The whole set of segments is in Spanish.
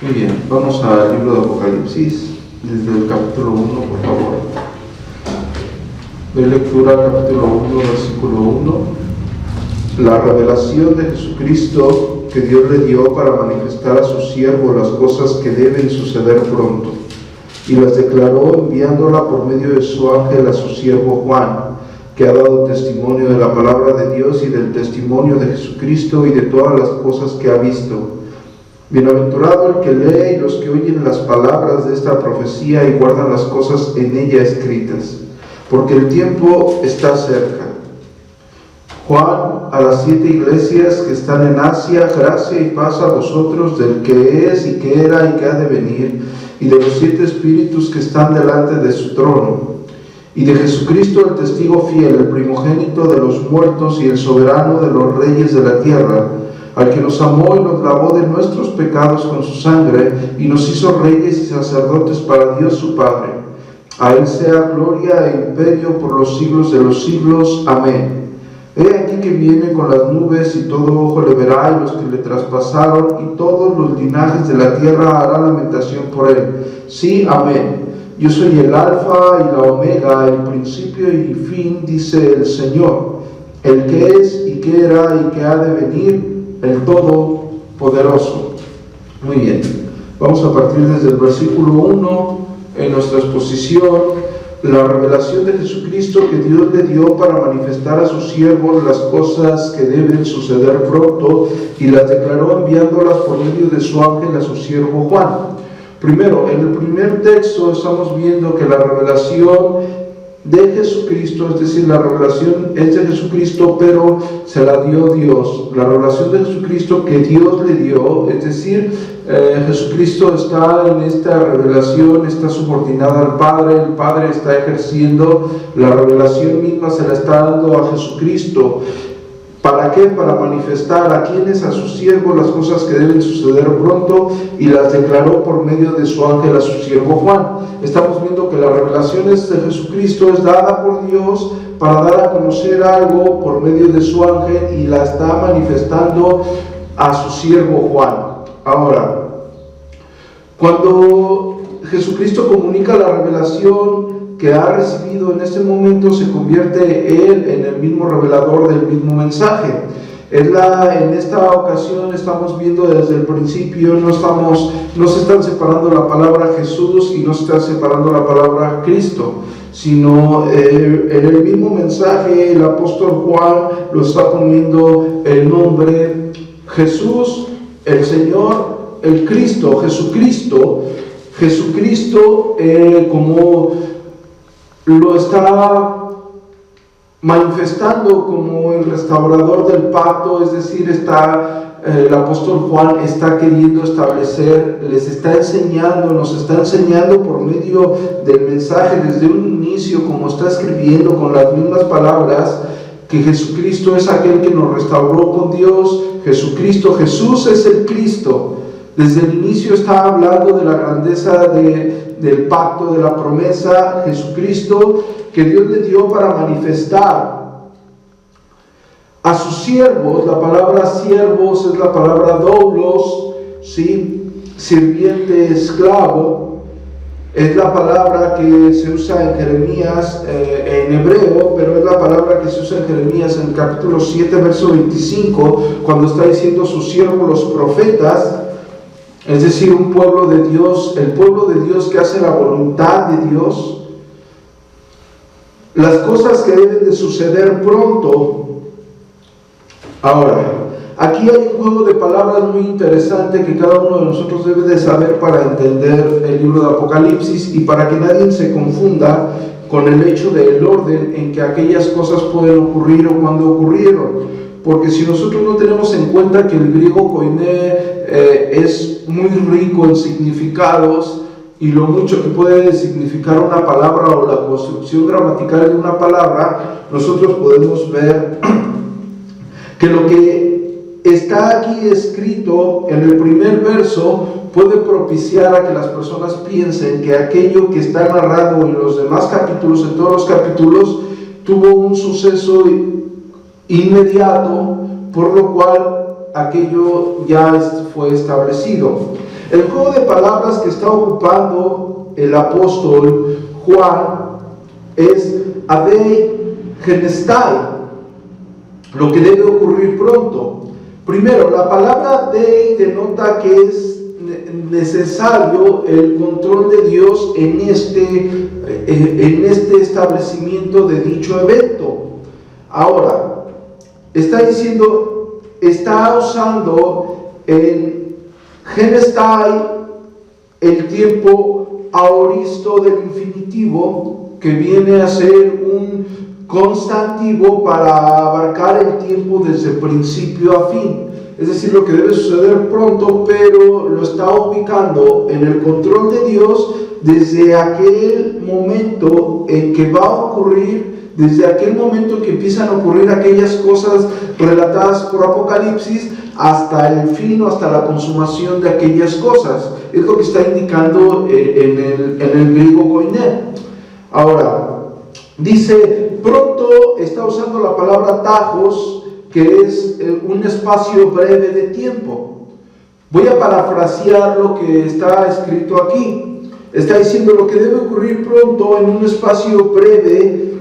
Muy bien, vamos al libro de Apocalipsis, desde el capítulo 1, por favor. De lectura al capítulo 1, versículo 1. La revelación de Jesucristo que Dios le dio para manifestar a su siervo las cosas que deben suceder pronto, y las declaró enviándola por medio de su ángel a su siervo Juan, que ha dado testimonio de la palabra de Dios y del testimonio de Jesucristo y de todas las cosas que ha visto. Bienaventurado el que lee y los que oyen las palabras de esta profecía y guardan las cosas en ella escritas, porque el tiempo está cerca. Juan, a las 7 iglesias que están en Asia, gracia y paz a vosotros del que es y que era y que ha de venir, y de los 7 espíritus que están delante de su trono, y de Jesucristo el testigo fiel, el primogénito de los muertos y el soberano de los reyes de la tierra, al que nos amó y nos lavó de nuestros pecados con su sangre, y nos hizo reyes y sacerdotes para Dios su Padre. A él sea gloria e imperio por los siglos de los siglos. Amén. He aquí que viene con las nubes, y todo ojo le verá, y los que le traspasaron, y todos los linajes de la tierra harán lamentación por él. Sí, amén. Yo soy el alfa y la omega, el principio y fin, dice el Señor, el que es y que era y que ha de venir, el Todopoderoso. Muy bien, vamos a partir desde el versículo 1 en nuestra exposición. La revelación de Jesucristo que Dios le dio para manifestar a sus siervos las cosas que deben suceder pronto, y las declaró enviándolas por medio de su ángel a su siervo Juan. Primero, en el primer texto estamos viendo que la revelación de Jesucristo, es decir, la revelación es de Jesucristo, pero se la dio Dios. La revelación de Jesucristo que Dios le dio, es decir, Jesucristo está en esta revelación, está subordinada al Padre, el Padre está ejerciendo la revelación misma, se la está dando a Jesucristo. ¿Para qué? Para manifestar a quienes, a sus siervos, las cosas que deben suceder pronto, y las declaró por medio de su ángel a su siervo Juan. Estamos viendo que la revelación de Jesucristo es dada por Dios para dar a conocer algo por medio de su ángel, y la está manifestando a su siervo Juan. Ahora, cuando Jesucristo comunica la revelación que ha recibido en este momento, se convierte él en el mismo revelador del mismo mensaje. En esta ocasión estamos viendo desde el principio, no se están separando la palabra Jesús y no se está separando la palabra Cristo, sino en el mismo mensaje el apóstol Juan lo está poniendo el nombre Jesús, el Señor, el Cristo, Jesucristo como lo está manifestando como el restaurador del pacto, es decir, el apóstol Juan está queriendo establecer, nos está enseñando por medio del mensaje desde un inicio, como está escribiendo con las mismas palabras, que Jesucristo es aquel que nos restauró con Dios. Jesús es el Cristo. Desde el inicio está hablando de la grandeza del pacto, de la promesa, Jesucristo, que Dios le dio para manifestar a sus siervos. La palabra siervos es la palabra doulos, ¿sí? Sirviente, esclavo. Es la palabra que se usa en Jeremías, en hebreo, pero es la palabra que se usa en Jeremías en el capítulo 7, verso 25, cuando está diciendo sus siervos los profetas. Es decir, un pueblo de Dios, el pueblo de Dios que hace la voluntad de Dios. Las cosas que deben de suceder pronto. Ahora, aquí hay un juego de palabras muy interesante que cada uno de nosotros debe de saber para entender el libro de Apocalipsis, y para que nadie se confunda con el hecho del orden en que aquellas cosas pueden ocurrir o cuando ocurrieron. Porque si nosotros no tenemos en cuenta que el griego koiné es muy rico en significados, y lo mucho que puede significar una palabra o la construcción gramatical de una palabra, nosotros podemos ver que lo que está aquí escrito en el primer verso puede propiciar a que las personas piensen que aquello que está narrado en los demás capítulos, en todos los capítulos, tuvo un suceso inmediato, por lo cual aquello ya fue establecido. El juego de palabras que está ocupando el apóstol Juan es Adei Genestai, lo que debe ocurrir pronto. Primero, la palabra Dei denota que es necesario el control de Dios en este establecimiento de dicho evento. Ahora, está usando el Genestai, el tiempo aoristo del infinitivo, que viene a ser un constantivo para abarcar el tiempo desde principio a fin. Es decir, lo que debe suceder pronto, pero lo está ubicando en el control de Dios desde aquel momento en que va a ocurrir, desde aquel momento en que empiezan a ocurrir aquellas cosas relatadas por Apocalipsis, hasta el fin o hasta la consumación de aquellas cosas. Es lo que está indicando en el griego koiné. Ahora, dice, pronto está usando la palabra tajos, que es un espacio breve de tiempo. Voy a parafrasear lo que está escrito aquí. Está diciendo lo que debe ocurrir pronto en un espacio breve.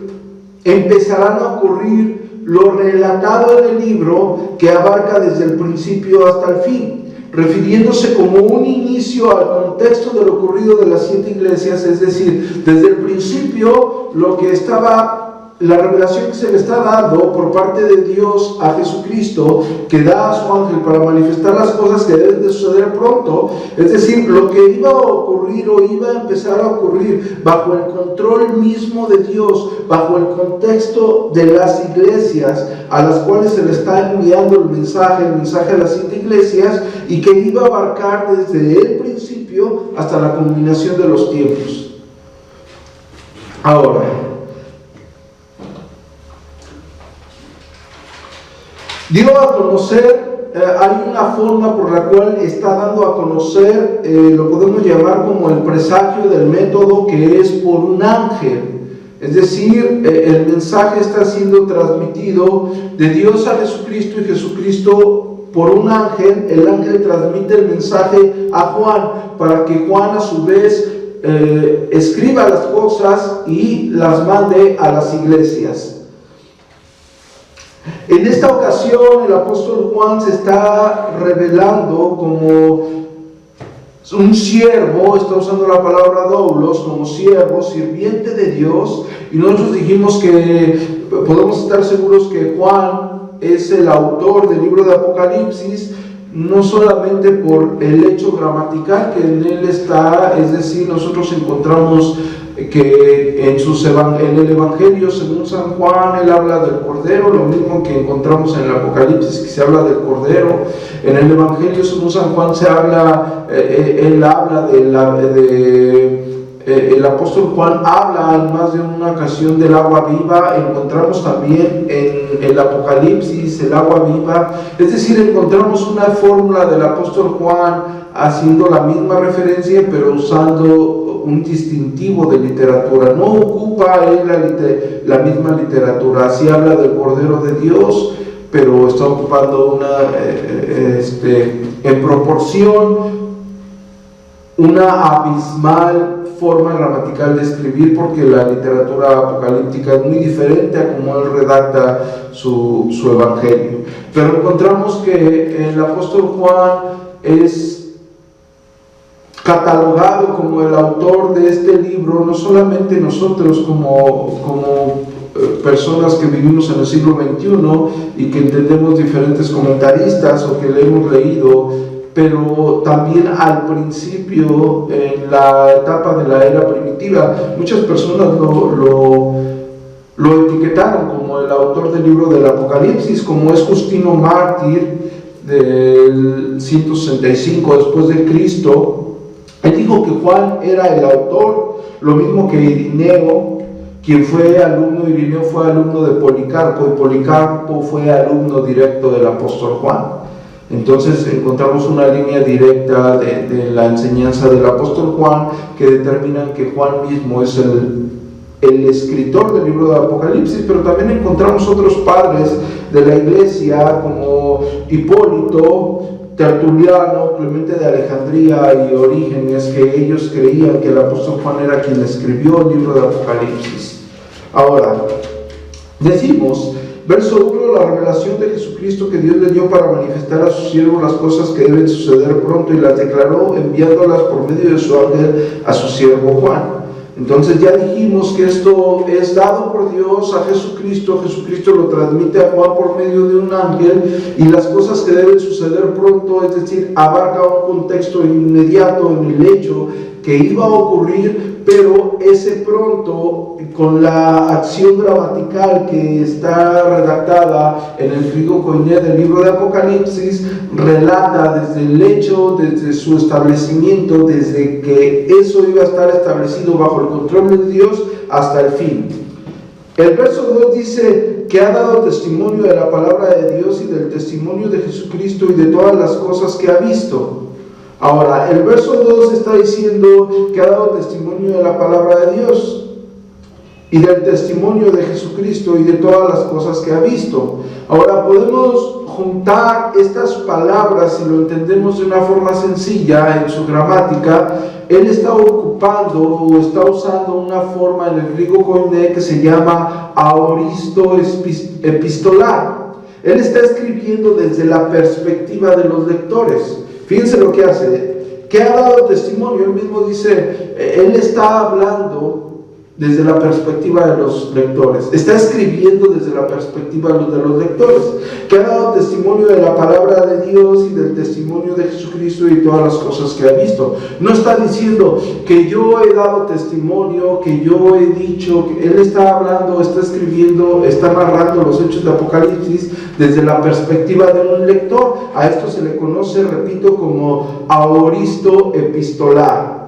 Empezarán a ocurrir lo relatado en el libro, que abarca desde el principio hasta el fin, refiriéndose como un inicio al contexto de lo ocurrido de las 7 iglesias, es decir, desde el principio lo que estaba, la revelación que se le está dando por parte de Dios a Jesucristo, que da a su ángel para manifestar las cosas que deben de suceder pronto, es decir, lo que iba a ocurrir o iba a empezar a ocurrir bajo el control mismo de Dios, bajo el contexto de las iglesias a las cuales se le está enviando el mensaje a las 7 iglesias, y que iba a abarcar desde el principio hasta la culminación de los tiempos. Ahora, dio a conocer, hay una forma por la cual está dando a conocer, lo podemos llamar como el presagio del método, que es por un ángel. Es decir, el mensaje está siendo transmitido de Dios a Jesucristo, y Jesucristo por un ángel, el ángel transmite el mensaje a Juan, para que Juan a su vez escriba las cosas y las mande a las iglesias. En esta ocasión el apóstol Juan se está revelando como un siervo, está usando la palabra doulos, como siervo, sirviente de Dios, y nosotros dijimos que podemos estar seguros que Juan es el autor del libro de Apocalipsis, no solamente por el hecho gramatical que en él está, es decir, nosotros encontramos que en el Evangelio según San Juan él habla del Cordero, lo mismo que encontramos en el Apocalipsis, que se habla del Cordero. En el Evangelio según San Juan se habla, él habla el apóstol Juan habla en más de una ocasión del agua viva. Encontramos también en el Apocalipsis el agua viva, es decir, encontramos una fórmula del apóstol Juan haciendo la misma referencia, pero usando un distintivo de literatura. No ocupa él la misma literatura. Así habla del Cordero de Dios, pero está ocupando en proporción una abismal forma gramatical de escribir, porque la literatura apocalíptica es muy diferente a como él redacta su evangelio. Pero encontramos que el apóstol Juan es catalogado como el autor de este libro, no solamente nosotros como personas que vivimos en el siglo XXI y que entendemos diferentes comentaristas o que le hemos leído, pero también al principio, en la etapa de la era primitiva, muchas personas lo etiquetaron como el autor del libro del Apocalipsis, como es Justino Mártir del 165 después de Cristo. Él dijo que Juan era el autor, lo mismo que Irineo, quien fue alumno. Irineo fue alumno de Policarpo, y Policarpo fue alumno directo del apóstol Juan. Entonces encontramos una línea directa de la enseñanza del apóstol Juan, que determinan que Juan mismo es el escritor del libro de Apocalipsis. Pero también encontramos otros padres de la iglesia, como Hipólito, Tertuliano, Clemente de Alejandría y Orígenes, que ellos creían que el apóstol Juan era quien escribió el libro de Apocalipsis. Ahora, decimos, verso 1, la revelación de Jesucristo que Dios le dio para manifestar a sus siervos las cosas que deben suceder pronto, y las declaró enviándolas por medio de su ángel a su siervo Juan. Entonces ya dijimos que esto es dado por Dios a Jesucristo. Jesucristo lo transmite a Juan por medio de un ángel, y las cosas que deben suceder pronto, es decir, abarca un contexto inmediato en el hecho que iba a ocurrir, pero ese pronto, con la acción gramatical que está redactada en el griego koiné del libro de Apocalipsis, relata desde el hecho, desde su establecimiento, desde que eso iba a estar establecido bajo el control de Dios hasta el fin. El verso 2 dice que ha dado testimonio de la palabra de Dios y del testimonio de Jesucristo y de todas las cosas que ha visto. Ahora, el verso 2 está diciendo que ha dado testimonio de la palabra de Dios y del testimonio de Jesucristo y de todas las cosas que ha visto. Ahora, podemos juntar estas palabras, si lo entendemos de una forma sencilla en su gramática. Él está ocupando o está usando una forma en el griego koiné que se llama aoristo epistolar. Él está escribiendo desde la perspectiva de los lectores. Fíjense lo que hace, que ha dado testimonio. Él mismo dice, él está hablando desde la perspectiva de los lectores, está escribiendo desde la perspectiva de los lectores, que ha dado testimonio de la palabra de Dios y del testimonio de Jesucristo y todas las cosas que ha visto. No está diciendo que yo he dado testimonio, que yo he dicho, que él está hablando, está escribiendo, está narrando los hechos de Apocalipsis desde la perspectiva de un lector. A esto se le conoce, repito, como aoristo epistolar.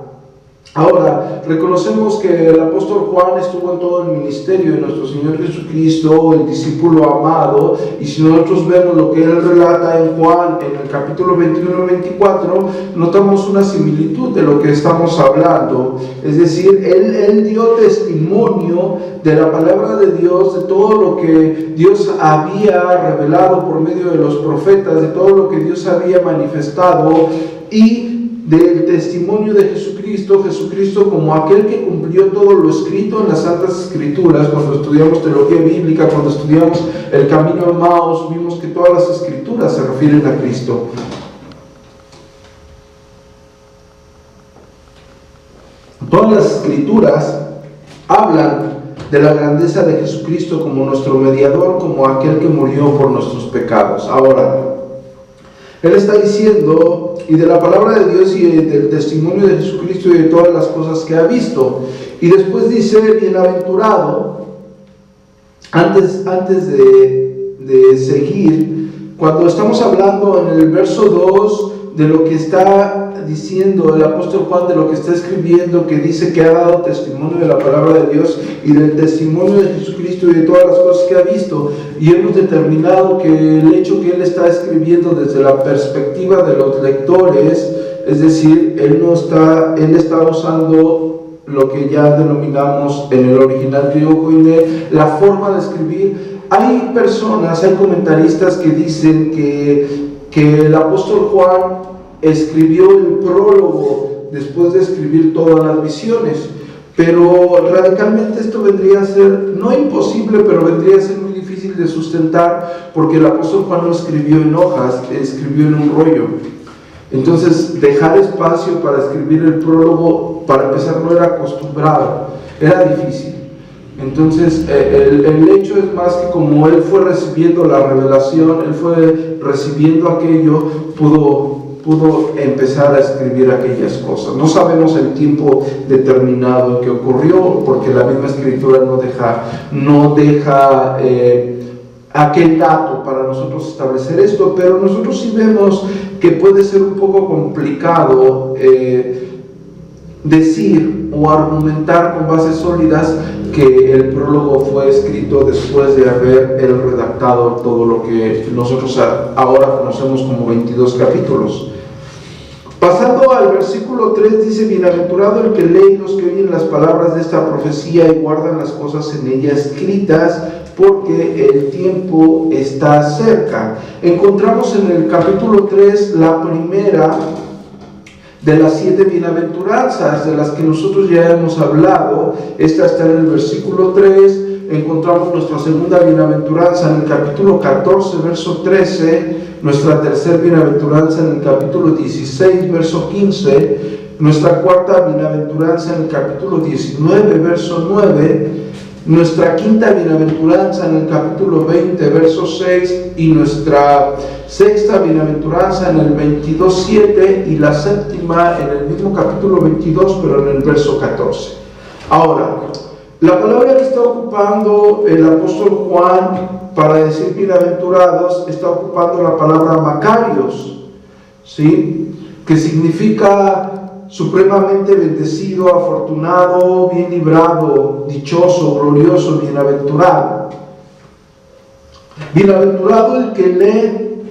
Ahora, reconocemos que el apóstol Juan estuvo en todo el ministerio de nuestro Señor Jesucristo, el discípulo amado, y si nosotros vemos lo que él relata en Juan, en el capítulo 21 y 24, notamos una similitud de lo que estamos hablando. Es decir, él dio testimonio de la palabra de Dios, de todo lo que Dios había revelado por medio de los profetas, de todo lo que Dios había manifestado, y del testimonio de Jesucristo como aquel que cumplió todo lo escrito en las Santas Escrituras. Cuando estudiamos teología bíblica, cuando estudiamos el camino de Emmaus, vimos que todas las Escrituras se refieren a Cristo. Todas las Escrituras hablan de la grandeza de Jesucristo como nuestro mediador, como aquel que murió por nuestros pecados. Ahora, él está diciendo, y de la palabra de Dios y del testimonio de Jesucristo y de todas las cosas que ha visto. Y después dice, bienaventurado, antes de seguir, cuando estamos hablando en el verso 2 de lo que está diciendo el apóstol Juan, de lo que está escribiendo, que dice que ha dado testimonio de la palabra de Dios y del testimonio de Jesucristo y de todas las cosas que ha visto, y hemos determinado que el hecho que él está escribiendo desde la perspectiva de los lectores, es decir, él está usando lo que ya denominamos en el original griego koiné, la forma de escribir. Hay personas, hay comentaristas que dicen que el apóstol Juan escribió el prólogo después de escribir todas las visiones, pero radicalmente esto vendría a ser, no imposible, pero vendría a ser muy difícil de sustentar, porque el apóstol Juan no escribió en hojas, escribió en un rollo. Entonces, dejar espacio para escribir el prólogo, para empezar, no era acostumbrado, era difícil. Entonces, el hecho es más que como él fue recibiendo la revelación, él fue recibiendo aquello, pudo empezar a escribir aquellas cosas. No sabemos el tiempo determinado en que ocurrió, porque la misma escritura no deja aquel dato para nosotros establecer esto, pero nosotros sí vemos que puede ser un poco complicado decir o argumentar con bases sólidas que el prólogo fue escrito después de haber él redactado todo lo que nosotros ahora conocemos como 22 capítulos. Pasando al versículo 3 dice: bienaventurado el que lee los que oyen las palabras de esta profecía y guardan las cosas en ella escritas, porque el tiempo está cerca. Encontramos en el capítulo 3 la primera de las 7 bienaventuranzas de las que nosotros ya hemos hablado. Esta está en el versículo 3. Encontramos nuestra segunda bienaventuranza en el capítulo 14, verso 13, nuestra tercera bienaventuranza en el capítulo 16, verso 15, nuestra cuarta bienaventuranza en el capítulo 19, verso 9, nuestra quinta bienaventuranza en el capítulo 20, verso 6, y nuestra sexta bienaventuranza en el 22, 7, y la séptima en el mismo capítulo 22, pero en el verso 14. Ahora, la palabra que está ocupando el apóstol Juan para decir bienaventurados está ocupando la palabra Macarios, ¿sí? Que significa supremamente bendecido, afortunado, bien librado, dichoso, glorioso, bienaventurado. Bienaventurado el que lee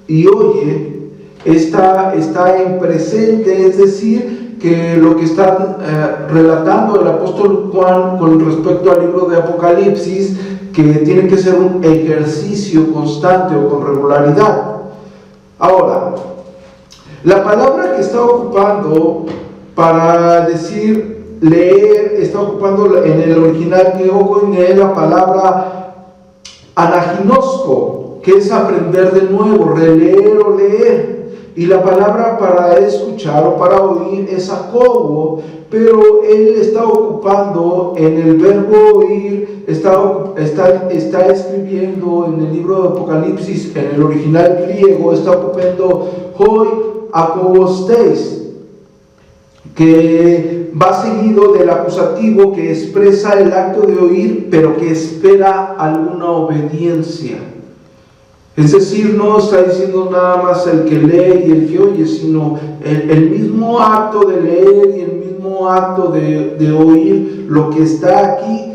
y oye está en presente, es decir, que lo que está relatando el apóstol Juan con respecto al libro de Apocalipsis, que tiene que ser un ejercicio constante o con regularidad. Ahora, la palabra que está ocupando para decir leer, está ocupando en el original Neogoine la palabra anaginosco, que es aprender de nuevo, releer o leer. Y la palabra para escuchar o para oír es acobo, pero él está ocupando en el verbo oír, está escribiendo en el libro de Apocalipsis, en el original griego, está ocupando hoi akobosteis, que va seguido del acusativo que expresa el acto de oír, pero que espera alguna obediencia. Es decir, no está diciendo nada más el que lee y el que oye, sino el mismo acto de leer y el mismo acto de oír lo que está aquí,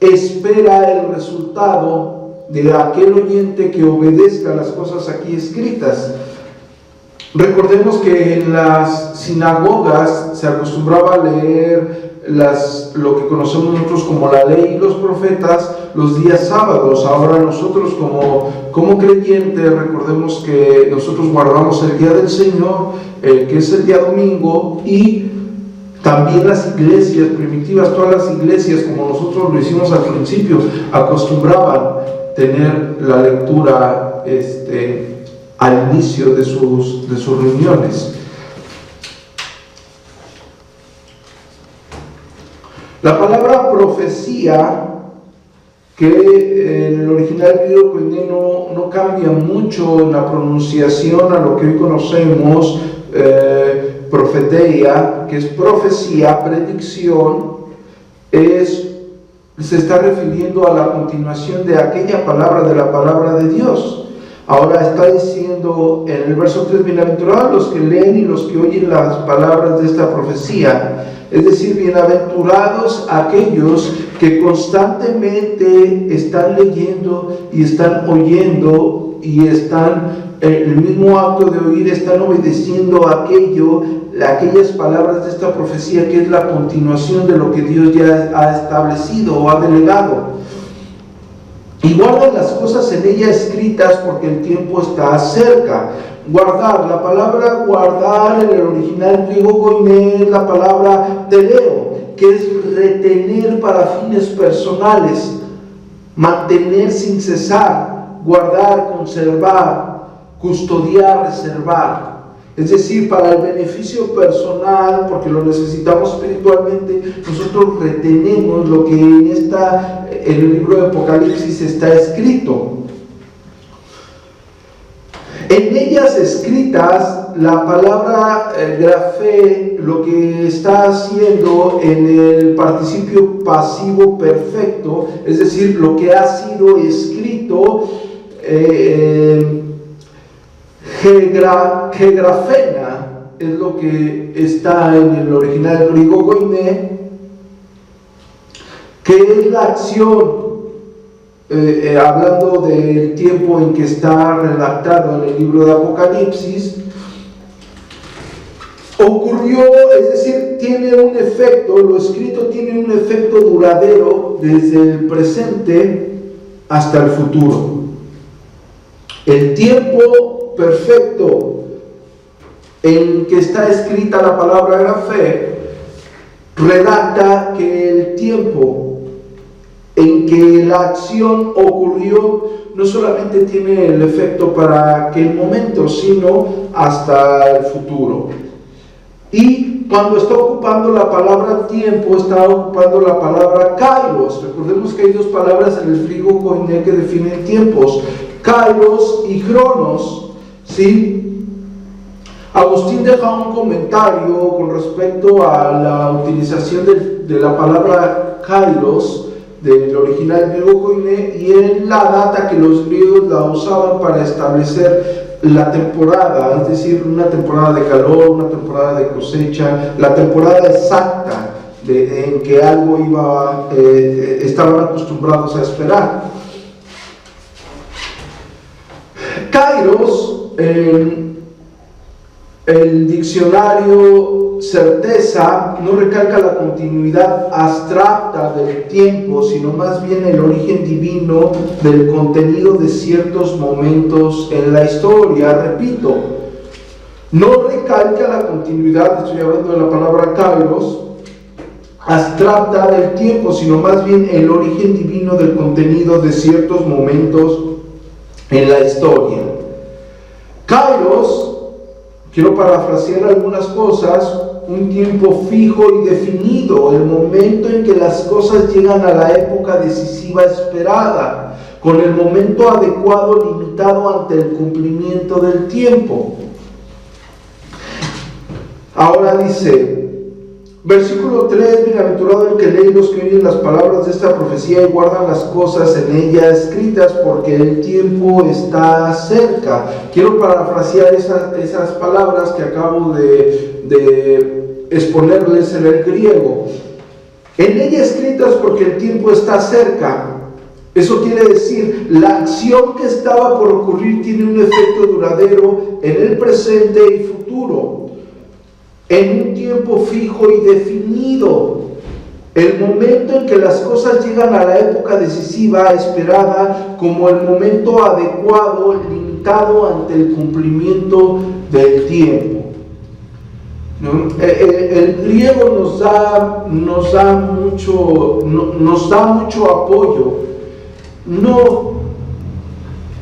espera el resultado de aquel oyente que obedezca las cosas aquí escritas. Recordemos que en las sinagogas se acostumbraba a leer lo que conocemos nosotros como la ley y los profetas los días sábados. Ahora nosotros como creyentes recordemos que nosotros guardamos el día del Señor, que es el día domingo, y también las iglesias primitivas, todas las iglesias, como nosotros lo hicimos al principio, acostumbraban tener la lectura al inicio de sus reuniones. La palabra profecía, que en el original griego no cambia mucho en la pronunciación a lo que hoy conocemos, profeteia, que es profecía, predicción, se está refiriendo a la continuación de aquella palabra, de la palabra de Dios. Ahora está diciendo en el verso 3, bienaventurados los que leen y los que oyen las palabras de esta profecía. Es decir, bienaventurados aquellos que constantemente están leyendo y están oyendo y están, el mismo acto de oír, están obedeciendo aquellas palabras de esta profecía, que es la continuación de lo que Dios ya ha establecido o ha delegado. Y guardan las cosas en ella escritas, porque el tiempo está cerca. Guardar, la palabra guardar en el original griego goiné es la palabra teleo, que es retener para fines personales, mantener sin cesar, guardar, conservar, custodiar, reservar. Es decir, para el beneficio personal, porque lo necesitamos espiritualmente, nosotros retenemos lo que en el libro de Apocalipsis está escrito. En ellas escritas, la palabra grafé lo que está haciendo en el participio pasivo perfecto, es decir, lo que ha sido escrito, gegrafena, es lo que está en el original griego goiné, que es la acción. Hablando del tiempo en que está redactado en el libro de Apocalipsis, ocurrió, es decir, tiene un efecto, lo escrito tiene un efecto duradero desde el presente hasta el futuro. El tiempo perfecto en que está escrita la palabra grafé redacta que el tiempo en que la acción ocurrió no solamente tiene el efecto para aquel momento, sino hasta el futuro. Y cuando está ocupando la palabra tiempo, está ocupando la palabra kairos. Recordemos que hay dos palabras en el griego koiné que definen tiempos: kairos y cronos, ¿sí? Agustín deja un comentario con respecto a la utilización de la palabra kairos del original griego koiné, y él la data que los griegos la usaban para establecer la temporada, es decir, una temporada de calor, una temporada de cosecha, la temporada exacta en que algo estaban acostumbrados a esperar. Kairos, el diccionario Certeza no recalca la continuidad abstracta del tiempo, sino más bien el origen divino del contenido de ciertos momentos en la historia. Repito, no recalca la continuidad, estoy hablando de la palabra kairos, abstracta del tiempo, sino más bien el origen divino del contenido de ciertos momentos en la historia. Kairos, quiero parafrasear algunas cosas: un tiempo fijo y definido, el momento en que las cosas llegan a la época decisiva esperada, con el momento adecuado limitado ante el cumplimiento del tiempo. Ahora dice, versículo 3, bienaventurado el que lee y los que oyen las palabras de esta profecía y guardan las cosas en ella escritas, porque el tiempo está cerca. Quiero parafrasear esas palabras que acabo de exponerles en el griego. En ella escritas porque el tiempo está cerca. Eso quiere decir, la acción que estaba por ocurrir tiene un efecto duradero en el presente y futuro, en un tiempo fijo y definido. El momento en que las cosas llegan a la época decisiva esperada como el momento adecuado, limitado ante el cumplimiento del tiempo. El griego nos da mucho apoyo.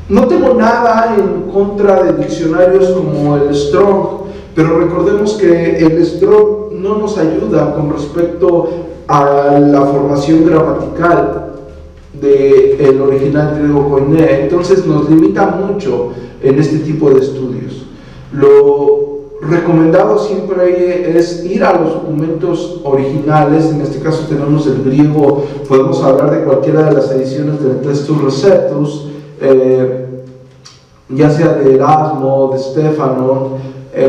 No tengo nada en contra de diccionarios como el Strong, pero recordemos que el Strong no nos ayuda con respecto a la formación gramatical del original griego koiné. Entonces nos limita mucho en este tipo de estudios. Lo recomendado siempre es ir a los documentos originales. En este caso tenemos el griego, podemos hablar de cualquiera de las ediciones del Textus Receptus, ya sea de Erasmo, de Stefano,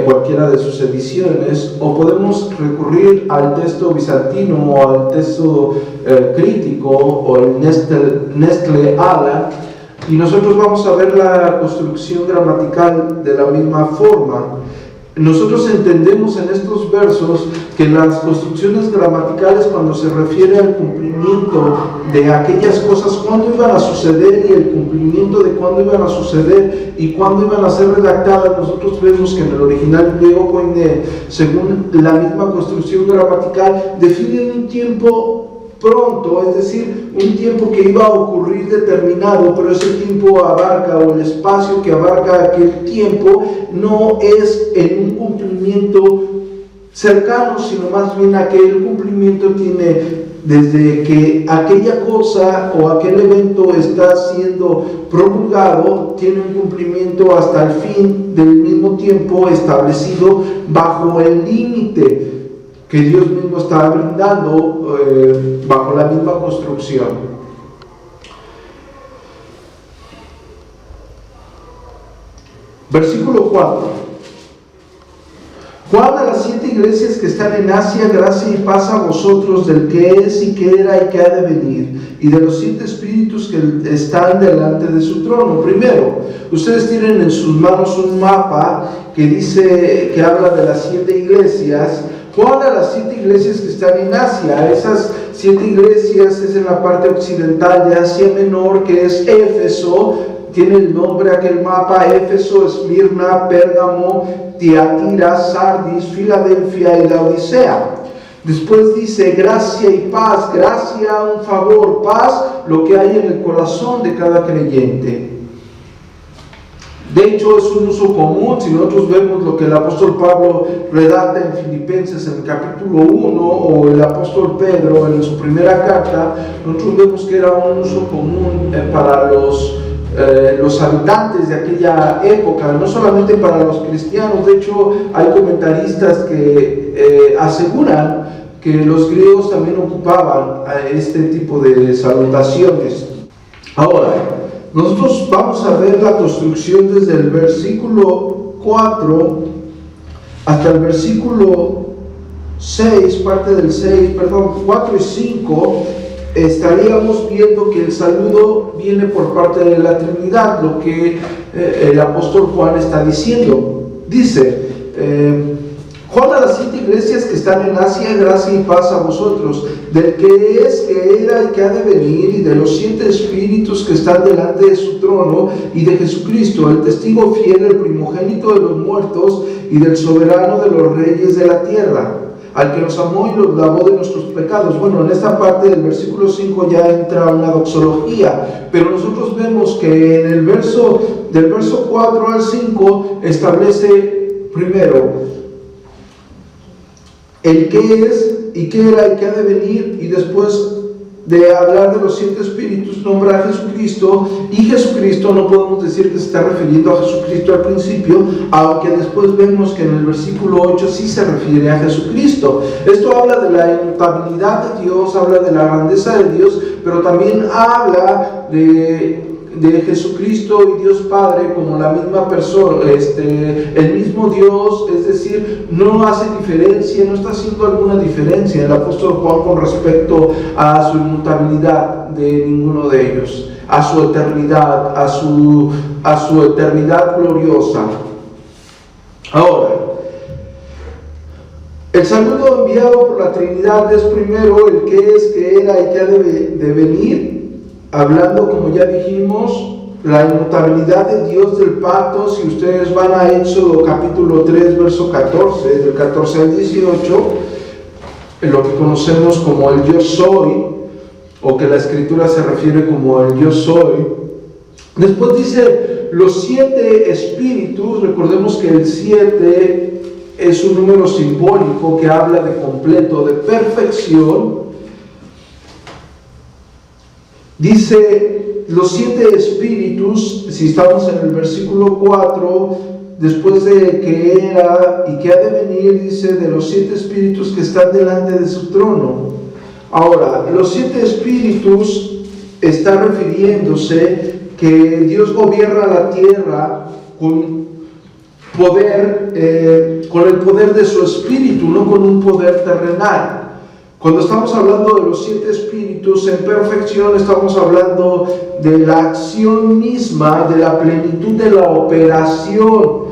cualquiera de sus ediciones, o podemos recurrir al texto bizantino o al texto crítico o el Nestle Aland, y nosotros vamos a ver la construcción gramatical de la misma forma. Nosotros entendemos en estos versos que las construcciones gramaticales, cuando se refiere al cumplimiento de aquellas cosas, cuándo iban a suceder y el cumplimiento de cuándo iban a suceder y cuándo iban a ser redactadas, nosotros vemos que en el original griego koiné, según la misma construcción gramatical, definen un tiempo pronto, es decir, un tiempo que iba a ocurrir determinado, pero ese tiempo abarca, o el espacio que abarca aquel tiempo, no es en un cumplimiento cercano, sino más bien aquel cumplimiento tiene desde que aquella cosa o aquel evento está siendo promulgado, tiene un cumplimiento hasta el fin del mismo tiempo establecido bajo el límite que Dios mismo está brindando bajo la misma construcción. Versículo 4. Juan, a las 7 iglesias que están en Asia, gracia y paz a vosotros del que es y que era y que ha de venir, y de los 7 espíritus que están delante de su trono. Primero, ustedes tienen en sus manos un mapa que habla de las 7 iglesias. ¿Cuál a las 7 iglesias que están en Asia? Esas 7 iglesias es en la parte occidental de Asia Menor, que es Éfeso. Tiene el nombre aquel mapa: Éfeso, Esmirna, Pérgamo, Tiatira, Sardis, Filadelfia y Laodicea. Después dice gracia y paz, gracia, un favor, paz, lo que hay en el corazón de cada creyente. De hecho, es un uso común. Si nosotros vemos lo que el apóstol Pablo redacta en Filipenses en el capítulo 1, o el apóstol Pedro en su primera carta, nosotros vemos que era un uso común para los habitantes de aquella época, no solamente para los cristianos. De hecho, hay comentaristas que aseguran que los griegos también ocupaban este tipo de salutaciones. Ahora, nosotros vamos a ver la construcción desde el versículo 4 hasta el versículo 6, 4 y 5. Estaríamos viendo que el saludo viene por parte de la Trinidad, lo que el apóstol Juan está diciendo. Dice, Juan a las 7 iglesias que están en Asia, gracia y paz a vosotros, del que es, que era y que ha de venir, y de los 7 espíritus que están delante de su trono, y de Jesucristo, el testigo fiel, el primogénito de los muertos, y del soberano de los reyes de la tierra, al que nos amó y nos lavó de nuestros pecados. Bueno, en esta parte del versículo 5 ya entra una doxología, pero nosotros vemos que en el del verso 4 al 5 establece primero el qué es y qué era y qué ha de venir, y después de hablar de los 7 espíritus nombra a Jesucristo, y Jesucristo no podemos decir que se está refiriendo a Jesucristo al principio, aunque después vemos que en el versículo 8 sí se refiere a Jesucristo. Esto habla de la inmutabilidad de Dios, habla de la grandeza de Dios, pero también habla de Jesucristo y Dios Padre como la misma persona, el mismo Dios. Es decir, no hace diferencia, no está haciendo alguna diferencia el apóstol Juan con respecto a su inmutabilidad de ninguno de ellos, a su eternidad, a su eternidad gloriosa. Ahora, el saludo enviado por la Trinidad es primero el que es, que era y que ha de venir, hablando, como ya dijimos, la inmutabilidad de Dios del pacto. Si ustedes van a Éxodo capítulo 3, verso 14, del 14 al 18, en lo que conocemos como el yo soy, o que la escritura se refiere como el yo soy. Después dice los 7 espíritus. Recordemos que el 7 es un número simbólico que habla de completo, de perfección. Dice los 7 espíritus. Si estamos en el versículo 4, después de que era y que ha de venir, dice de los 7 espíritus que están delante de su trono. Ahora, los 7 espíritus está refiriéndose que Dios gobierna la tierra con poder, con el poder de su espíritu, no con un poder terrenal. Cuando estamos hablando de los 7 espíritus en perfección, estamos hablando de la acción misma, de la plenitud de la operación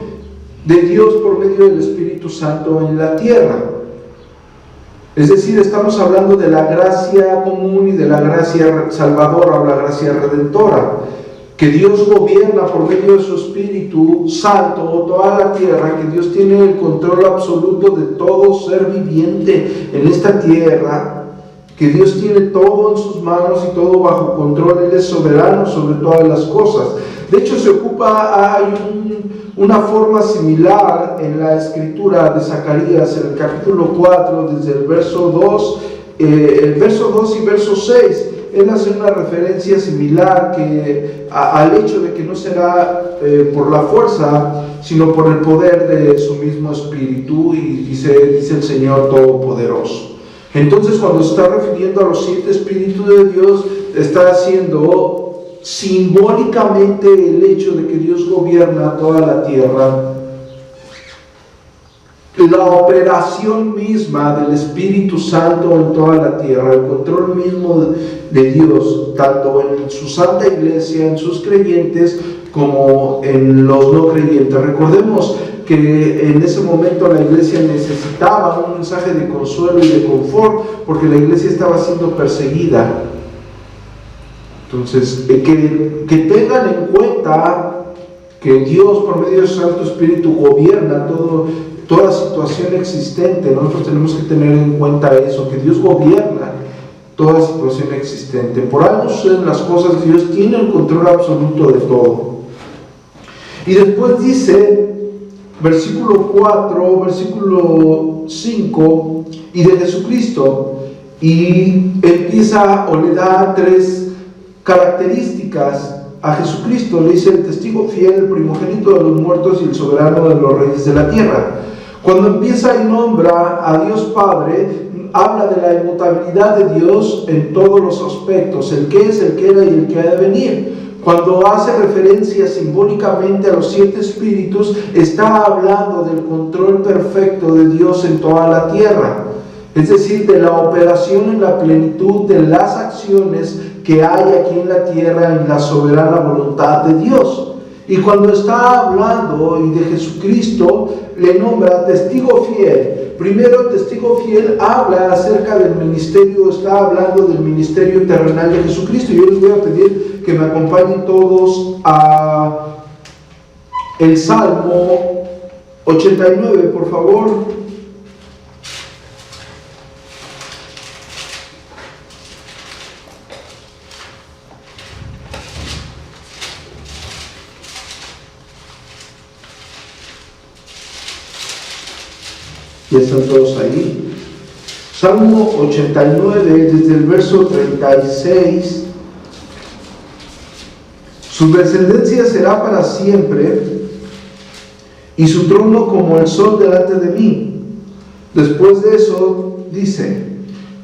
de Dios por medio del Espíritu Santo en la tierra. Es decir, estamos hablando de la gracia común y de la gracia salvadora o la gracia redentora, que Dios gobierna por medio de su Espíritu Santo toda la tierra, que Dios tiene el control absoluto de todo ser viviente en esta tierra, que Dios tiene todo en sus manos y todo bajo control. Él es soberano sobre todas las cosas. De hecho, hay una forma similar en la escritura de Zacarías, en el capítulo 4, desde el verso 2 y verso 6. Él hace una referencia similar al hecho de que no será por la fuerza, sino por el poder de su mismo Espíritu, y dice el Señor Todopoderoso. Entonces, cuando se está refiriendo a los 7 Espíritus de Dios, está haciendo simbólicamente el hecho de que Dios gobierna toda la tierra la operación misma del Espíritu Santo en toda la tierra, el control mismo de Dios, tanto en su Santa Iglesia, en sus creyentes, como en los no creyentes. Recordemos que en ese momento la iglesia necesitaba un mensaje de consuelo y de confort, porque la iglesia estaba siendo perseguida. Entonces, que tengan en cuenta que Dios, por medio de su Santo Espíritu, gobierna toda situación existente. Nosotros tenemos que tener en cuenta eso, que Dios gobierna toda situación existente. Por algo suceden las cosas, Dios tiene el control absoluto de todo. Y después dice, versículo 4, versículo 5, y de Jesucristo, y empieza o le da 3 características a Jesucristo. Le dice: el testigo fiel, el primogénito de los muertos y el soberano de los reyes de la tierra. Cuando empieza y nombra a Dios Padre, habla de la inmutabilidad de Dios en todos los aspectos, el que es, el que era y el que ha de venir. Cuando hace referencia simbólicamente a los 7 espíritus, está hablando del control perfecto de Dios en toda la tierra, es decir, de la operación en la plenitud de las acciones que hay aquí en la tierra en la soberana voluntad de Dios. Y cuando está hablando y de Jesucristo, le nombra testigo fiel. Primero, testigo fiel habla acerca del ministerio, está hablando del ministerio terrenal de Jesucristo. Yo les voy a pedir que me acompañen todos a el Salmo 89, por favor. Ya están todos ahí. Salmo 89, desde el verso 36. Su descendencia será para siempre, y su trono como el sol delante de mí. Después de eso dice: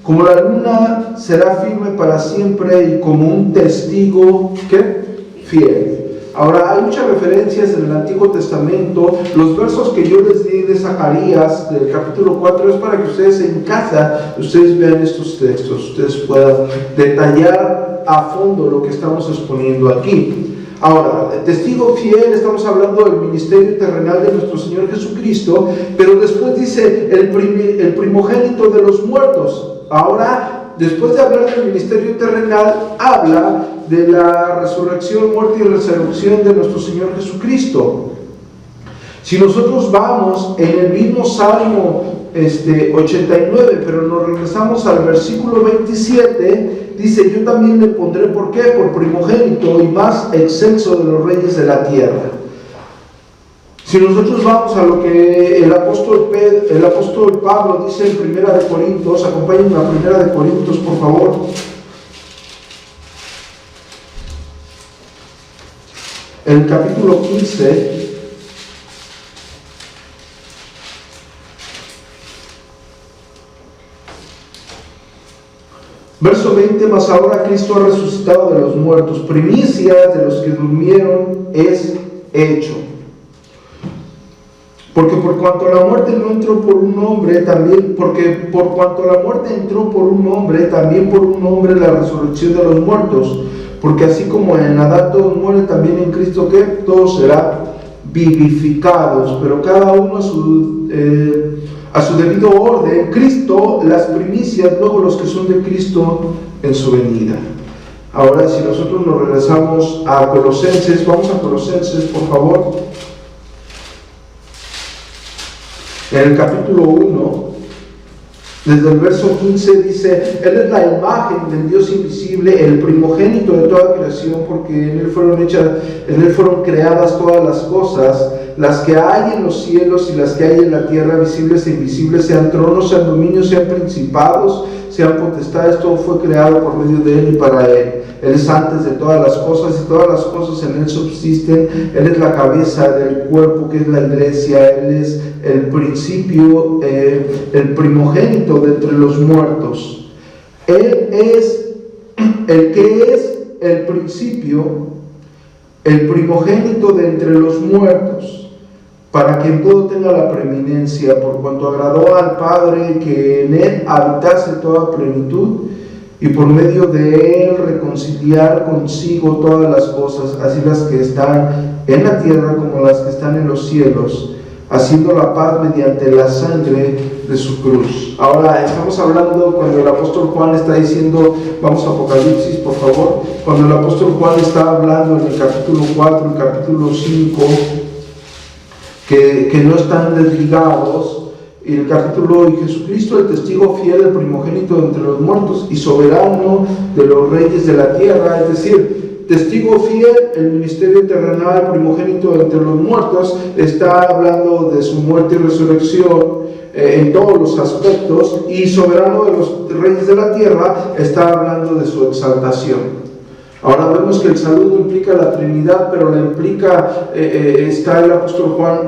como la luna será firme para siempre, y como un testigo, ¿qué? Fiel. Ahora, hay muchas referencias en el Antiguo Testamento. Los versos que yo les di de Zacarías, del capítulo 4, es para que ustedes en casa, ustedes vean estos textos, ustedes puedan detallar a fondo lo que estamos exponiendo aquí. Ahora, el testigo fiel, estamos hablando del ministerio terrenal de nuestro Señor Jesucristo, pero después dice el primogénito de los muertos. Ahora, después de hablar del ministerio terrenal, habla de la resurrección, muerte y resurrección de nuestro Señor Jesucristo. Si nosotros vamos en el mismo Salmo 89, pero nos regresamos al versículo 27, dice: yo también le pondré, ¿por qué? Por primogénito y más excelso de los reyes de la tierra. Si nosotros vamos a lo que el apóstol Pablo dice en Primera de Corintios, acompáñenme a Primera de Corintios, por favor. En el capítulo 15, verso 20: mas ahora Cristo ha resucitado de los muertos, primicias de los que durmieron es hecho. Porque por cuanto la muerte no entró por un hombre, también por cuanto la muerte entró por un hombre, también por un hombre la resurrección de los muertos. Porque así como en Adán todos mueren, también en Cristo, ¿qué? Todos serán vivificados, pero cada uno a su debido orden. Cristo las primicias, luego los que son de Cristo en su venida. Ahora, si nosotros nos regresamos a Colosenses, vamos a Colosenses, por favor. En el capítulo 1, desde el verso 15 dice: Él es la imagen del Dios invisible, el primogénito de toda creación, porque en Él fueron creadas todas las cosas, las que hay en los cielos y las que hay en la tierra, visibles e invisibles, sean tronos, sean dominios, sean principados, sean potestades. Todo fue creado por medio de Él y para Él. Él es antes de todas las cosas, y todas las cosas en Él subsisten. Él es la cabeza del cuerpo, que es la iglesia. Él es el principio, el primogénito de entre los muertos. Él es el que es el principio, el primogénito de entre los muertos, para que en todo tenga la preeminencia, por cuanto agradó al Padre que en él habitase toda plenitud, y por medio de él reconciliar consigo todas las cosas, así las que están en la tierra como las que están en los cielos, haciendo la paz mediante la sangre de su cruz. Ahora estamos hablando cuando el apóstol Juan está diciendo, vamos a Apocalipsis por favor, cuando el apóstol Juan está hablando en el capítulo 4 y capítulo 5, que no están desligados. Y el capítulo, y Jesucristo, el testigo fiel, el primogénito de entre los muertos y soberano de los reyes de la tierra, es decir, testigo fiel, el ministerio terrenal, primogénito de entre los muertos, está hablando de su muerte y resurrección en todos los aspectos, y soberano de los reyes de la tierra, está hablando de su exaltación. Ahora vemos que el saludo implica la Trinidad, pero la implica, está el apóstol Juan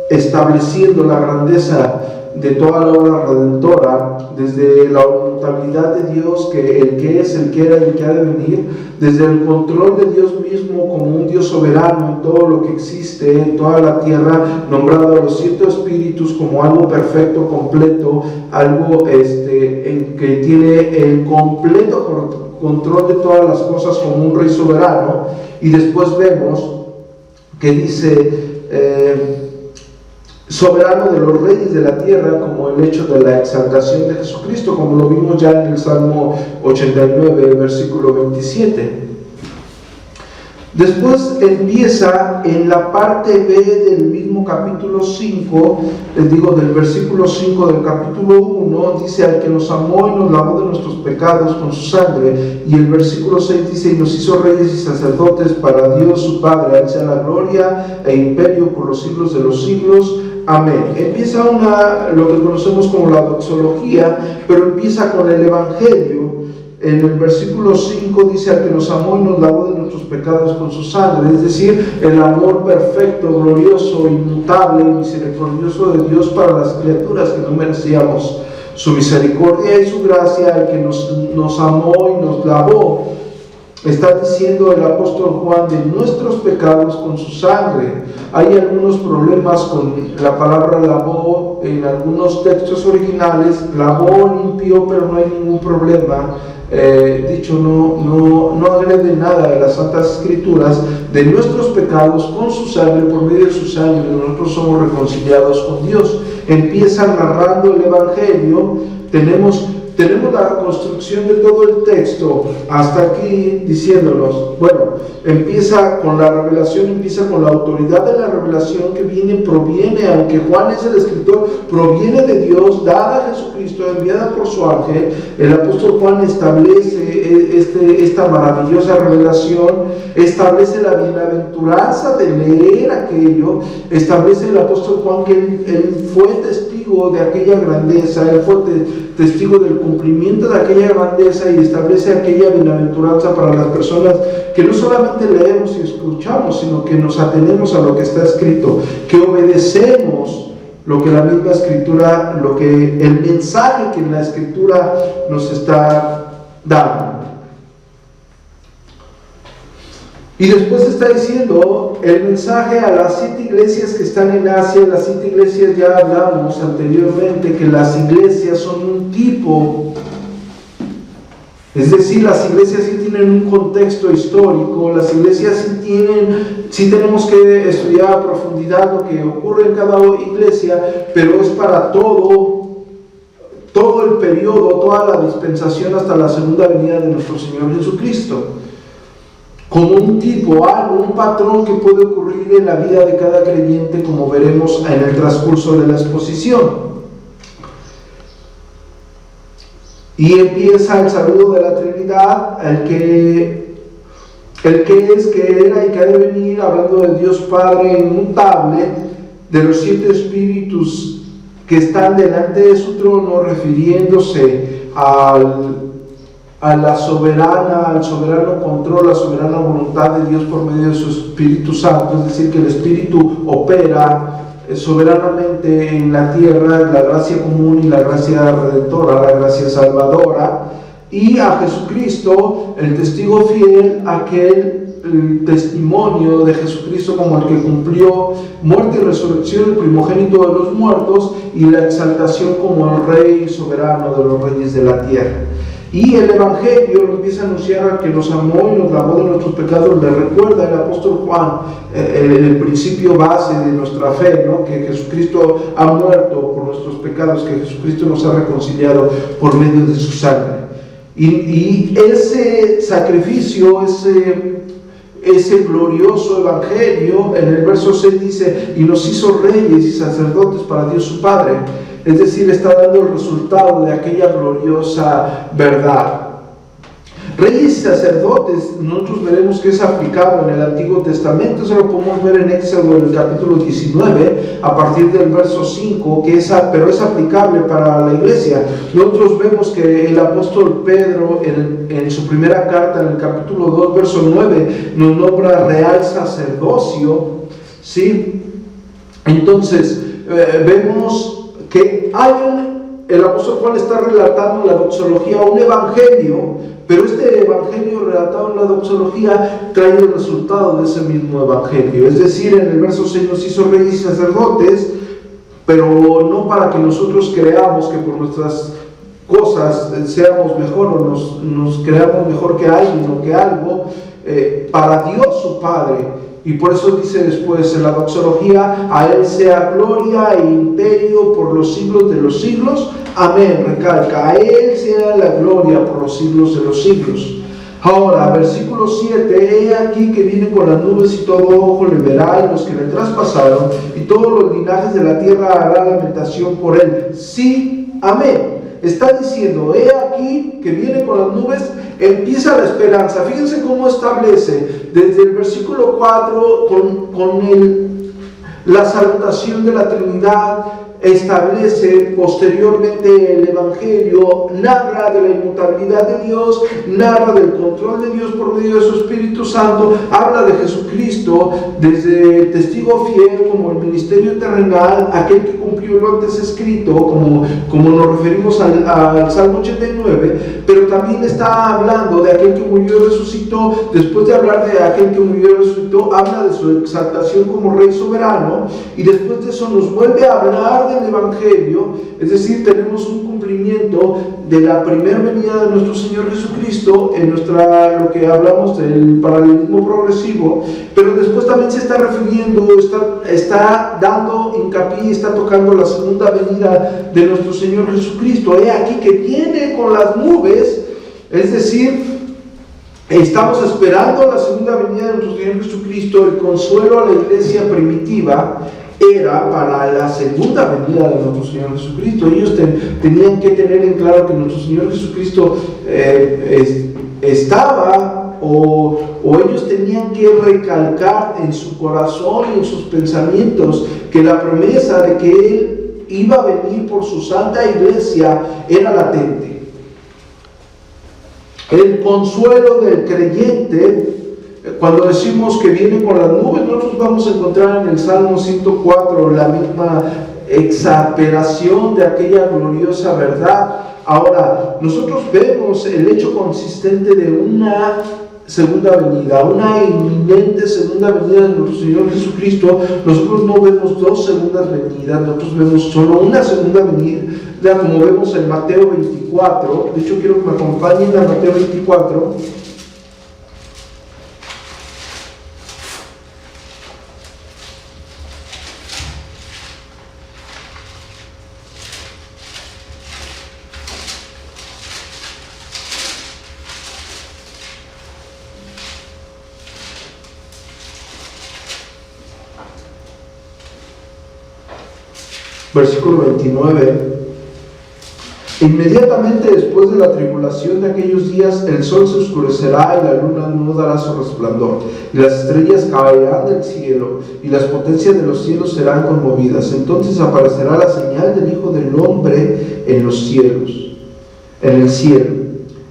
estableciendo la grandeza de toda la obra redentora, desde la inmutabilidad de Dios, que el que es, el que era y el que ha de venir, desde el control de Dios mismo como un Dios soberano en todo lo que existe, en toda la tierra, nombrado a los 7 espíritus como algo perfecto, completo, algo en que tiene el completo control de todas las cosas como un rey soberano. Y después vemos que dice soberano de los reyes de la tierra, como el hecho de la exaltación de Jesucristo, como lo vimos ya en el Salmo 89, versículo 27. Después empieza en la parte B del mismo capítulo 5, les digo, del versículo 5 del capítulo 1, dice: al que nos amó y nos lavó de nuestros pecados con su sangre. Y el versículo 6 dice: y nos hizo reyes y sacerdotes para Dios su Padre, a él sea la gloria e imperio por los siglos de los siglos. Amén. Empieza lo que conocemos como la doxología, pero empieza con el Evangelio. En el versículo 5 dice: al que nos amó y nos lavó de nuestros pecados con su sangre, es decir, el amor perfecto, glorioso, inmutable y misericordioso de Dios para las criaturas que no merecíamos. Su misericordia y su gracia, el que nos amó y nos lavó. Está diciendo el apóstol Juan de nuestros pecados con su sangre. Hay algunos problemas con la palabra lavó en algunos textos originales. Lavó, limpió, pero no hay ningún problema. Dicho no agrede nada de las Santas Escrituras. De nuestros pecados con su sangre, por medio de su sangre, nosotros somos reconciliados con Dios. Empieza narrando el Evangelio. Tenemos la construcción de todo el texto hasta aquí diciéndonos, bueno, empieza con la revelación, empieza con la autoridad de la revelación que proviene, aunque Juan es el escritor, proviene de Dios, dada a Jesucristo, enviada por su ángel. El apóstol Juan establece esta maravillosa revelación, establece la bienaventuranza de leer aquello, establece el apóstol Juan que él fue testigo de aquella grandeza, él fue testigo del cumplimiento de aquella grandeza, y establece aquella bienaventuranza para las personas que no solamente leemos y escuchamos, sino que nos atenemos a lo que está escrito, que obedecemos lo que la misma Escritura, el mensaje que la Escritura nos está dando. Y después está diciendo el mensaje a las 7 iglesias que están en Asia. Las 7 iglesias, ya hablamos anteriormente que las iglesias son un tipo, es decir, las iglesias sí tienen un contexto histórico, las iglesias sí tenemos que estudiar a profundidad lo que ocurre en cada iglesia, pero es para todo el periodo, toda la dispensación hasta la segunda venida de nuestro Señor Jesucristo. Como un tipo, un patrón que puede ocurrir en la vida de cada creyente, como veremos en el transcurso de la exposición. Y empieza el saludo de la Trinidad, el que es, que era y que ha de venir, hablando de Dios Padre inmutable, de los 7 espíritus que están delante de su trono, refiriéndose al soberano control, la soberana voluntad de Dios por medio de su Espíritu Santo. Es decir, que el Espíritu opera soberanamente en la tierra, la gracia común y la gracia redentora, la gracia salvadora, y a Jesucristo, el testigo fiel, aquel el testimonio de Jesucristo como el que cumplió muerte y resurrección, el primogénito de los muertos, y la exaltación como el Rey soberano de los reyes de la tierra. Y el Evangelio lo empieza a anunciar al que nos amó y nos lavó de nuestros pecados. Le recuerda el apóstol Juan el principio base de nuestra fe, ¿no? Que Jesucristo ha muerto por nuestros pecados, que Jesucristo nos ha reconciliado por medio de su sangre. Y ese sacrificio, ese glorioso Evangelio, en el verso 6 dice: y nos hizo reyes y sacerdotes para Dios su Padre. Es decir, está dando el resultado de aquella gloriosa verdad. Reyes y sacerdotes, nosotros veremos que es aplicado en el Antiguo Testamento. Eso lo podemos ver en Éxodo, en el capítulo 19, a partir del verso 5, pero es aplicable para la iglesia. Nosotros vemos que el apóstol Pedro, en su primera carta, en el capítulo 2, verso 9, nos nombra real sacerdocio, ¿sí? Entonces, vemos que el apóstol Juan está relatando en la doxología un evangelio, pero este evangelio relatado en la doxología trae el resultado de ese mismo evangelio. Es decir, en el verso 6 nos hizo reyes y sacerdotes, pero no para que nosotros creamos que por nuestras cosas seamos mejor o nos creamos mejor que alguien o que algo, para Dios su Padre. Y por eso dice después en la doxología: a Él sea gloria e imperio por los siglos de los siglos. Amén. Recalca: a Él sea la gloria por los siglos de los siglos. Ahora, versículo 7: he aquí que viene con las nubes y todo ojo le verá, y los que le traspasaron, y todos los linajes de la tierra harán lamentación por Él. Sí, amén. Está diciendo: he aquí que viene con las nubes. Empieza la esperanza. Fíjense cómo establece desde el versículo 4 la salutación de la Trinidad. Establece posteriormente el Evangelio, narra de la inmutabilidad de Dios, narra del control de Dios por medio de su Espíritu Santo, habla de Jesucristo desde testigo fiel como el ministerio terrenal, aquel que cumplió lo antes escrito, como nos referimos al Salmo 89, pero también está hablando de aquel que murió y resucitó. Después de hablar de aquel que murió y resucitó, habla de su exaltación como Rey soberano, y después de eso nos vuelve a hablar del Evangelio. Es decir, tenemos un cumplimiento de la primera venida de nuestro Señor Jesucristo en lo que hablamos del paralelismo progresivo, pero después también se está refiriendo, está dando hincapié, está tocando la segunda venida de nuestro Señor Jesucristo. He aquí que viene con las nubes, es decir, estamos esperando la segunda venida de nuestro Señor Jesucristo. El consuelo a la iglesia primitiva era para la segunda venida de nuestro Señor Jesucristo. Ellos tenían que tener en claro que nuestro Señor Jesucristo estaba, o ellos tenían que recalcar en su corazón y en sus pensamientos que la promesa de que Él iba a venir por su santa iglesia era latente. El consuelo del creyente, cuando decimos que viene con las nubes, nosotros vamos a encontrar en el Salmo 104 la misma exasperación de aquella gloriosa verdad. Ahora, nosotros vemos el hecho consistente de una segunda venida, una inminente segunda venida de nuestro Señor Jesucristo. Nosotros no vemos dos segundas venidas, nosotros vemos solo una segunda venida, como vemos en Mateo 24. De hecho, quiero que me acompañen a Mateo 24. Versículo 29. Inmediatamente después de la tribulación de aquellos días, el sol se oscurecerá y la luna no dará su resplandor, y las estrellas caerán del cielo, y las potencias de los cielos serán conmovidas. Entonces aparecerá la señal del Hijo del Hombre en los cielos, en el cielo.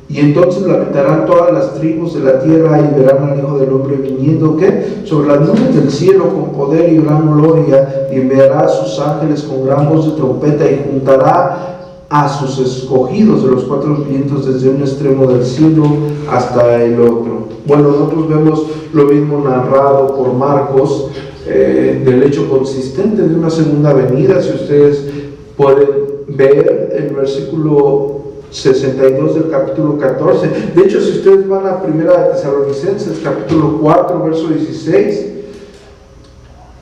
Y entonces lamentarán todas las tribus de la tierra y verán al Hijo del Hombre viniendo, ¿qué? Sobre las nubes del cielo con poder y gran gloria, y enviará a sus ángeles con gran voz de trompeta, y juntará a sus escogidos de los cuatro vientos desde un extremo del cielo hasta el otro. Bueno, nosotros vemos lo mismo narrado por Marcos, del hecho consistente de una segunda venida. Si ustedes pueden ver el versículo 62 del capítulo 14. De hecho, si ustedes van a Primera de Tesalonicenses, capítulo 4, verso 16,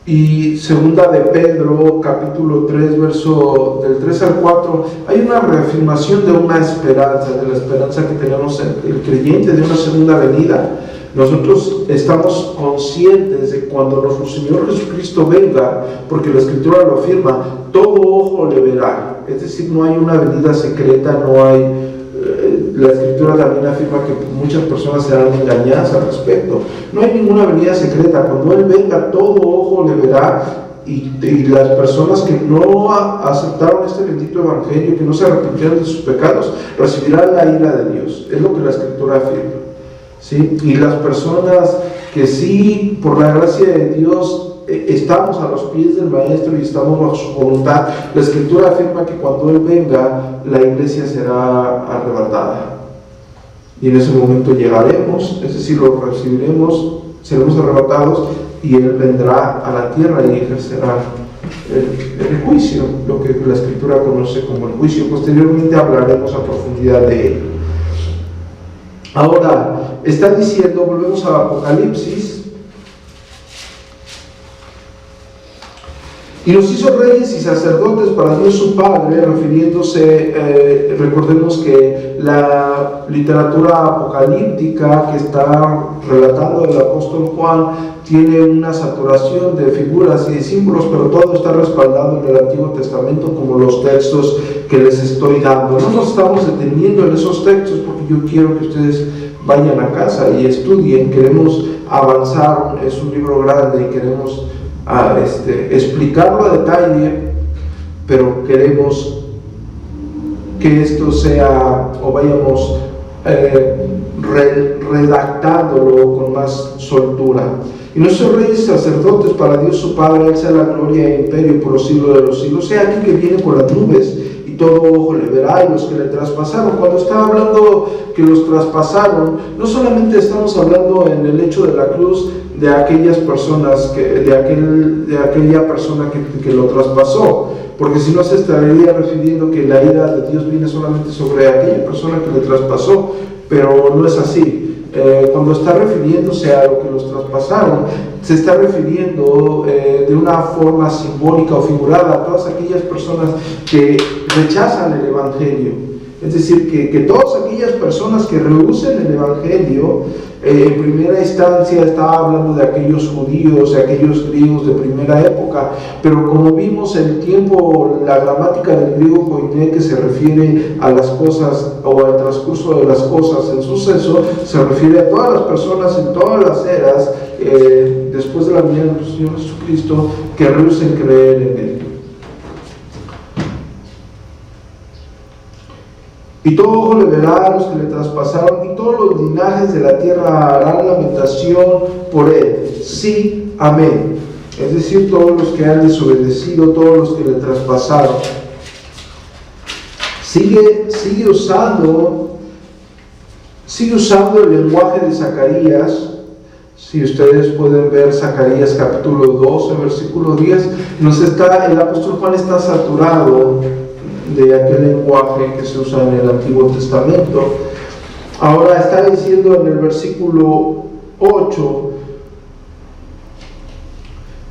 y Segunda de Pedro, capítulo 3, verso del 3 al 4, hay una reafirmación de una esperanza, de la esperanza que tenemos el creyente de una segunda venida. Nosotros estamos conscientes de cuando nuestro Señor Jesucristo venga, porque la Escritura lo afirma, todo ojo le verá. Es decir, no hay una venida secreta, no hay... La Escritura también afirma que muchas personas serán engañadas al respecto. No hay ninguna venida secreta. Cuando Él venga, todo ojo le verá, y las personas que no aceptaron este bendito Evangelio, que no se arrepintieron de sus pecados, recibirán la ira de Dios. Es lo que la Escritura afirma, ¿sí? Y las personas que sí, por la gracia de Dios, estamos a los pies del Maestro y estamos bajo su voluntad, la Escritura afirma que cuando Él venga, la iglesia será arrebatada. Y en ese momento llegaremos, es decir, lo recibiremos, seremos arrebatados, y Él vendrá a la tierra y ejercerá el juicio, lo que la Escritura conoce como el juicio. Posteriormente hablaremos a profundidad de él. Ahora, está diciendo, volvemos a Apocalipsis, y los hizo reyes y sacerdotes para Dios su Padre, refiriéndose, recordemos que la literatura apocalíptica que está relatando el apóstol Juan tiene una saturación de figuras y de símbolos, pero todo está respaldado en el Antiguo Testamento, como los textos que les estoy dando. No nos estamos deteniendo en esos textos porque yo quiero que ustedes vayan a casa y estudien. Queremos avanzar, es un libro grande y queremos explicarlo a detalle, pero queremos que esto sea, o vayamos redactándolo con más soltura. Y nuestros reyes y sacerdotes para Dios su Padre, Él sea la gloria e imperio por los siglos de los siglos. Sea aquel que viene por las nubes, y todo ojo le verá, y los que le traspasaron. Cuando está hablando que los traspasaron, no solamente estamos hablando en el hecho de la cruz de aquellas personas, de aquella persona que lo traspasó, porque si no se estaría refiriendo que la ira de Dios viene solamente sobre aquella persona que le traspasó, pero no es así. Cuando está refiriéndose a lo que los traspasaron, se está refiriendo de una forma simbólica o figurada a todas aquellas personas que rechazan el Evangelio. Es decir, que todas aquellas personas que rehúsen el Evangelio, en primera instancia estaba hablando de aquellos judíos, de aquellos griegos de primera época, pero como vimos el tiempo, la gramática del griego koiné, que se refiere a las cosas o al transcurso de las cosas en suceso, se refiere a todas las personas en todas las eras, después de la venida de nuestro Señor Jesucristo, que rehúsen creer en Él. Y todo ojo le verá a los que le traspasaron, y todos los linajes de la tierra harán lamentación por él. Sí, amén. Es decir, todos los que han desobedecido, todos los que le traspasaron. Sigue usando el lenguaje de Zacarías. Si ustedes pueden ver Zacarías capítulo 12, versículo 10, el apóstol Juan está saturado de aquel lenguaje que se usa en el Antiguo Testamento. Ahora está diciendo en el versículo 8: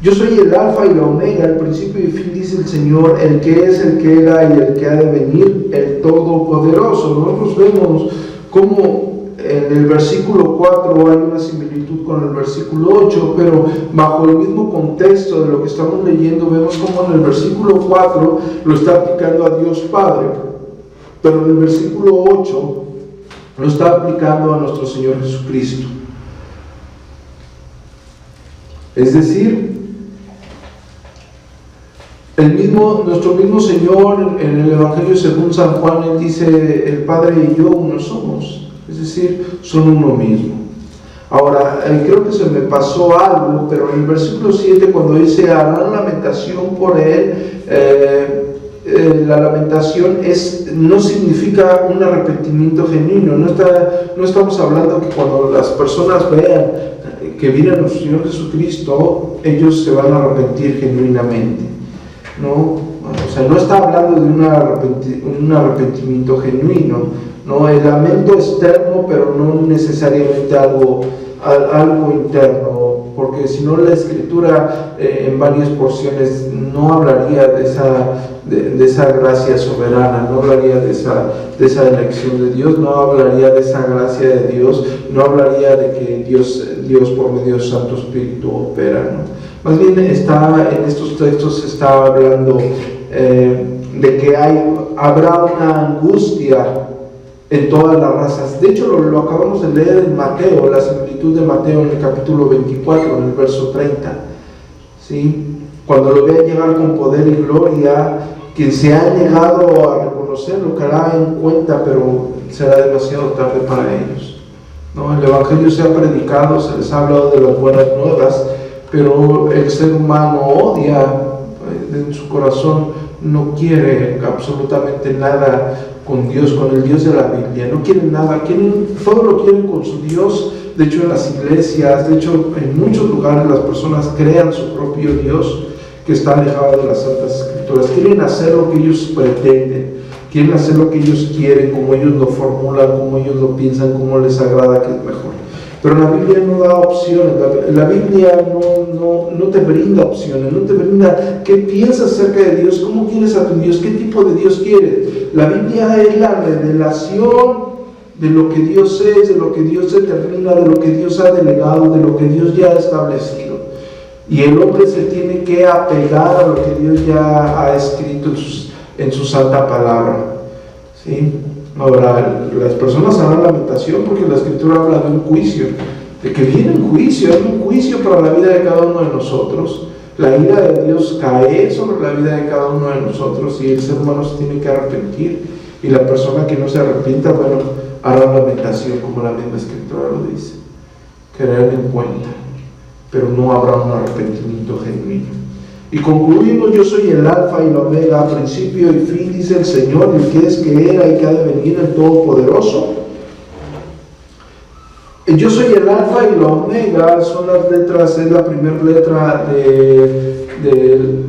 yo soy el alfa y la omega, el principio y fin, dice el Señor, el que es, el que era y el que ha de venir, el Todopoderoso. Nosotros vemos cómo en el versículo 4 hay una similitud con el versículo 8, pero bajo el mismo contexto de lo que estamos leyendo, vemos cómo en el versículo 4 lo está aplicando a Dios Padre, pero en el versículo 8 lo está aplicando a nuestro Señor Jesucristo. Es decir, nuestro mismo Señor en el Evangelio según San Juan, Él dice: el Padre y yo uno somos. Es decir, son uno mismo. Ahora, creo que se me pasó algo, pero en el versículo 7, cuando dice harán lamentación por él, la lamentación no significa un arrepentimiento genuino. No estamos hablando que cuando las personas vean que viene nuestro Señor Jesucristo, ellos se van a arrepentir genuinamente, ¿no? O sea, no está hablando de un arrepentimiento genuino, ¿no? El lamento externo, pero no necesariamente algo interno, porque si no la Escritura en varias porciones no hablaría de esa gracia soberana, no hablaría de esa elección de Dios, no hablaría de esa gracia de Dios, no hablaría de que Dios por medio del Santo Espíritu opera, ¿no? Más bien en estos textos está hablando de que habrá una angustia en todas las razas. De hecho, lo acabamos de leer en Mateo, la similitud de Mateo en el capítulo 24, en el verso 30. ¿Sí? Cuando lo vean llegar con poder y gloria, quien se ha negado a reconocerlo caerá en cuenta, pero será demasiado tarde para ellos, ¿no? El Evangelio se ha predicado, se les ha hablado de las buenas nuevas, pero el ser humano odia en su corazón, no quiere absolutamente nada con Dios, con el Dios de la Biblia, no quieren nada, todo lo quieren con su Dios. De hecho, en las iglesias, de hecho, en muchos lugares las personas crean su propio Dios que está alejado de las Santas Escrituras. Quieren hacer lo que ellos pretenden, quieren hacer lo que ellos quieren, como ellos lo formulan, como ellos lo piensan, como les agrada que es mejor. Pero la Biblia no da opciones, la Biblia no te brinda opciones, no te brinda qué piensas acerca de Dios, cómo quieres a tu Dios, qué tipo de Dios quieres. La Biblia es la revelación de lo que Dios es, de lo que Dios determina, de lo que Dios ha delegado, de lo que Dios ya ha establecido. Y el hombre se tiene que apegar a lo que Dios ya ha escrito en su santa palabra, ¿sí? Ahora, las personas harán lamentación porque la Escritura habla de un juicio, de que viene un juicio, hay un juicio para la vida de cada uno de nosotros. La ira de Dios cae sobre la vida de cada uno de nosotros y el ser humano se tiene que arrepentir. Y la persona que no se arrepienta, bueno, hará lamentación, como la misma Escritura lo dice. Querer en cuenta, pero no habrá un arrepentimiento genuino. Y concluimos: yo soy el alfa y la omega, principio y fin, dice el Señor, el que es, que era y que ha de venir, el Todopoderoso. Yo soy el alfa y la omega, son las letras, es la primera letra del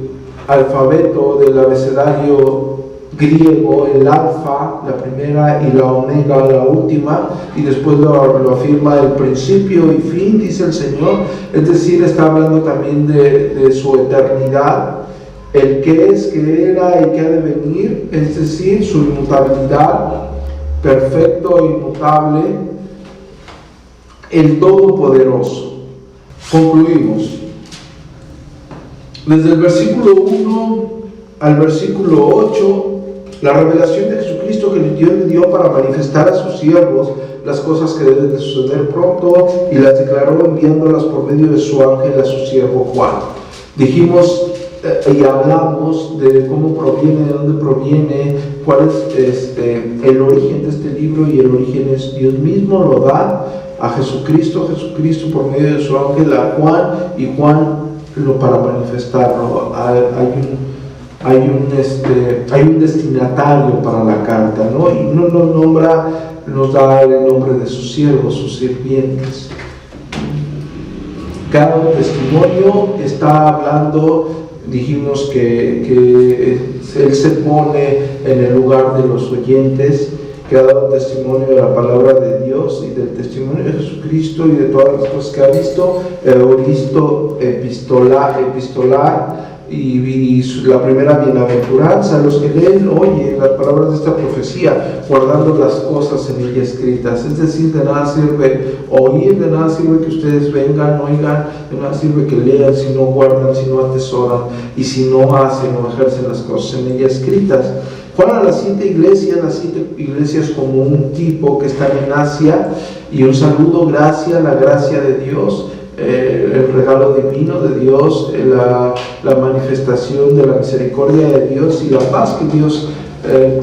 alfabeto, del abecedario griego, el alfa, la primera, y la omega, la última, y después lo afirma el principio y fin, dice el Señor. Es decir, está hablando también de su eternidad, el que es, que era y que ha de venir, es decir, su inmutabilidad, perfecto e inmutable, el Todopoderoso. Concluimos. Desde el versículo 1 al versículo 8, la revelación de Jesucristo que Dios le dio para manifestar a sus siervos las cosas que deben de suceder pronto, y las declaró enviándolas por medio de su ángel a su siervo Juan. Dijimos y hablamos de cómo proviene, de dónde proviene, cuál es el origen de este libro, y el origen es Dios mismo, lo da a Jesucristo por medio de su ángel a Juan, y Juan para manifestarlo. Hay un destinatario para la carta, ¿no? Y nos da el nombre de sus siervos, sus sirvientes. Cada testimonio está hablando, dijimos que él se pone en el lugar de los oyentes, que ha dado testimonio de la palabra de Dios y del testimonio de Jesucristo y de todas las cosas que ha visto, epistolar, y la primera bienaventuranza, los que leen, oyen las palabras de esta profecía, guardando las cosas en ella escritas. Es decir, de nada sirve oír, de nada sirve que ustedes vengan, oigan, de nada sirve que lean si no guardan, si no atesoran, y si no hacen o ejercen las cosas en ella escritas. Juan a las 7 iglesias como un tipo que están en Asia, y un saludo, la gracia de Dios, el regalo divino de Dios, la manifestación de la misericordia de Dios y la paz que Dios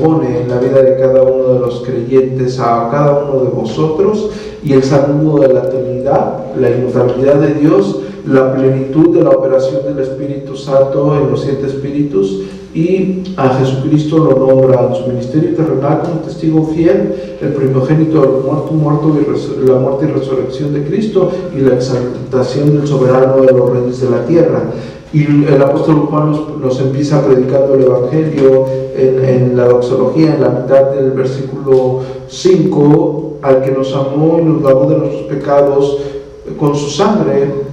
pone en la vida de cada uno de los creyentes, a cada uno de vosotros, y el saludo de la Trinidad, la inmutabilidad de Dios, la plenitud de la operación del Espíritu Santo en los 7 espíritus, y a Jesucristo lo nombra en su ministerio terrenal como testigo fiel, el primogénito del la muerte y resurrección de Cristo y la exaltación del soberano de los reyes de la tierra. Y el apóstol Juan nos empieza predicando el Evangelio en la doxología, en la mitad del versículo 5, al que nos amó y nos lavó de nuestros pecados con su sangre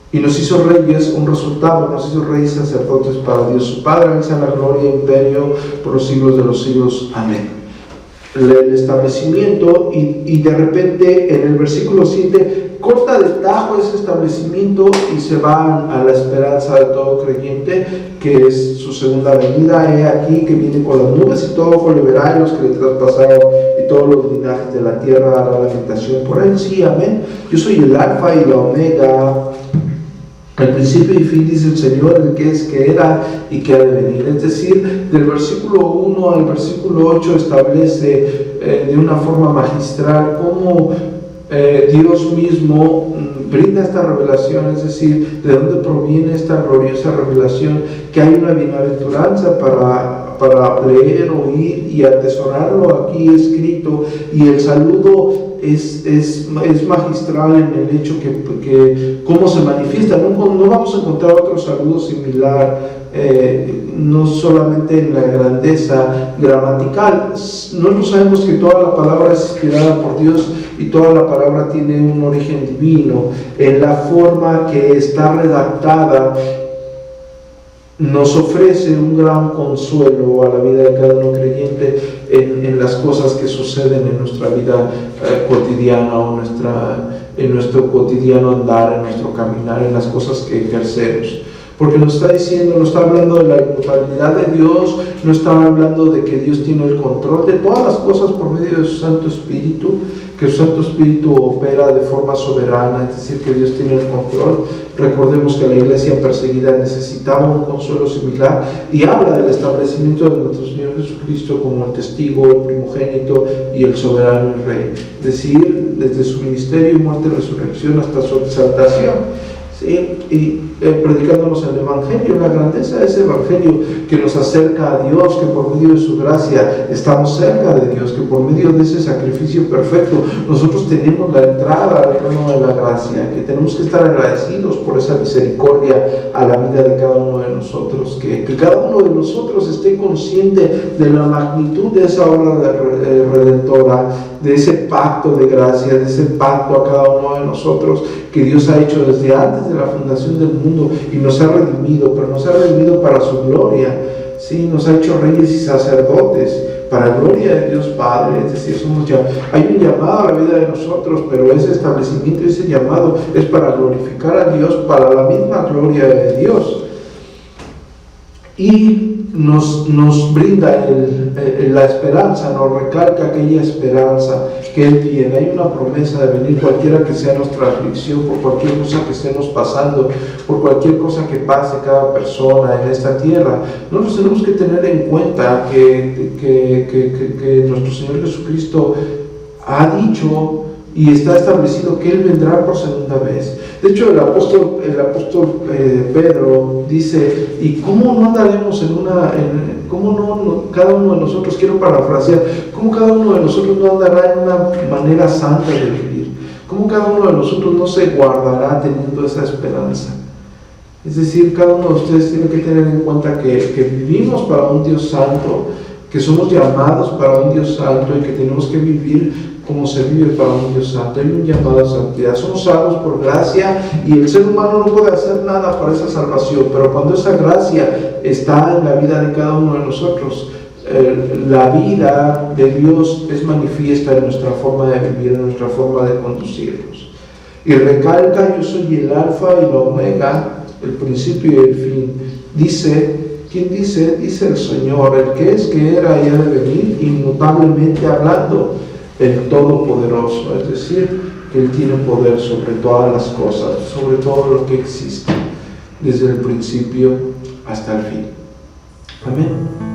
y nos hizo reyes, un resultado, nos hizo reyes sacerdotes para Dios su Padre, a él sea la gloria e imperio por los siglos de los siglos. Amén. El establecimiento y de repente en el versículo 7 corta de tajo ese establecimiento y se va a la esperanza de todo creyente, que es su segunda venida. He aquí que viene con las nubes y todo ojo le verá, y los que le traspasaron y todos los linajes de la tierra hará lamentación por él. Sí, amén. Yo soy el alfa y la omega, el principio y fin, dice el Señor, el que es, que era y que ha de venir. Es decir, del versículo 1 al versículo 8 establece de una forma magistral cómo Dios mismo brinda esta revelación, es decir, de dónde proviene esta gloriosa revelación, que hay una bienaventuranza para leer, oír y atesorarlo aquí escrito, y el saludo es magistral en el hecho que cómo se manifiesta. No vamos a encontrar otro saludo similar, no solamente en la grandeza gramatical. Nosotros sabemos que toda la palabra es inspirada por Dios y toda la palabra tiene un origen divino. En la forma que está redactada nos ofrece un gran consuelo a la vida de cada uno creyente en las cosas que suceden en nuestra vida cotidiana o en nuestro cotidiano andar, en nuestro caminar, en las cosas que ejercemos. Porque nos está diciendo, nos está hablando de la inmutabilidad de Dios, nos está hablando de que Dios tiene el control de todas las cosas por medio de su Santo Espíritu, que su Santo Espíritu opera de forma soberana, es decir, que Dios tiene el control. Recordemos que la iglesia perseguida necesitaba un consuelo similar, y habla del establecimiento de nuestro Señor Jesucristo como el testigo, el primogénito y el soberano y rey, es decir, desde su ministerio, muerte y resurrección hasta su exaltación. ¿Sí? Y predicándonos el Evangelio, la grandeza de ese Evangelio que nos acerca a Dios, que por medio de su gracia estamos cerca de Dios, que por medio de ese sacrificio perfecto nosotros tenemos la entrada al trono de la gracia, que tenemos que estar agradecidos por esa misericordia a la vida de cada uno de nosotros, que cada uno de nosotros esté consciente de la magnitud de esa obra redentora, de ese pacto de gracia, de ese pacto a cada uno de nosotros que Dios ha hecho desde antes de la fundación del mundo, y nos ha redimido, pero nos ha redimido para su gloria. Sí, nos ha hecho reyes y sacerdotes para gloria de Dios Padre, es decir, hay un llamado a la vida de nosotros, pero ese establecimiento, ese llamado es para glorificar a Dios, para la misma gloria de Dios. Y nos brinda la esperanza, nos recalca aquella esperanza que Él tiene. Hay una promesa de venir cualquiera que sea nuestra aflicción, por cualquier cosa que estemos pasando, por cualquier cosa que pase cada persona en esta tierra. Nosotros tenemos que tener en cuenta que nuestro Señor Jesucristo ha dicho y está establecido que Él vendrá por segunda vez. De hecho, el apóstol Pedro dice: ¿y cómo no andaremos cómo no cada uno de nosotros, quiero parafrasear, cómo cada uno de nosotros no andará en una manera santa de vivir? ¿Cómo cada uno de nosotros no se guardará teniendo esa esperanza? Es decir, cada uno de ustedes tiene que tener en cuenta que vivimos para un Dios santo, que somos llamados para un Dios santo y que tenemos que vivir como se vive para un Dios santo. Hay un llamado a santidad. Somos salvos por gracia y el ser humano no puede hacer nada para esa salvación, pero cuando esa gracia está en la vida de cada uno de nosotros, la vida de Dios es manifiesta en nuestra forma de vivir, en nuestra forma de conducirnos. Y recalca: yo soy el alfa y la omega, el principio y el fin. ¿Quién dice? Dice el Señor, el que es, que era y ha de venir, inmutablemente hablando, el Todopoderoso, es decir, que Él tiene poder sobre todas las cosas, sobre todo lo que existe, desde el principio hasta el fin. Amén.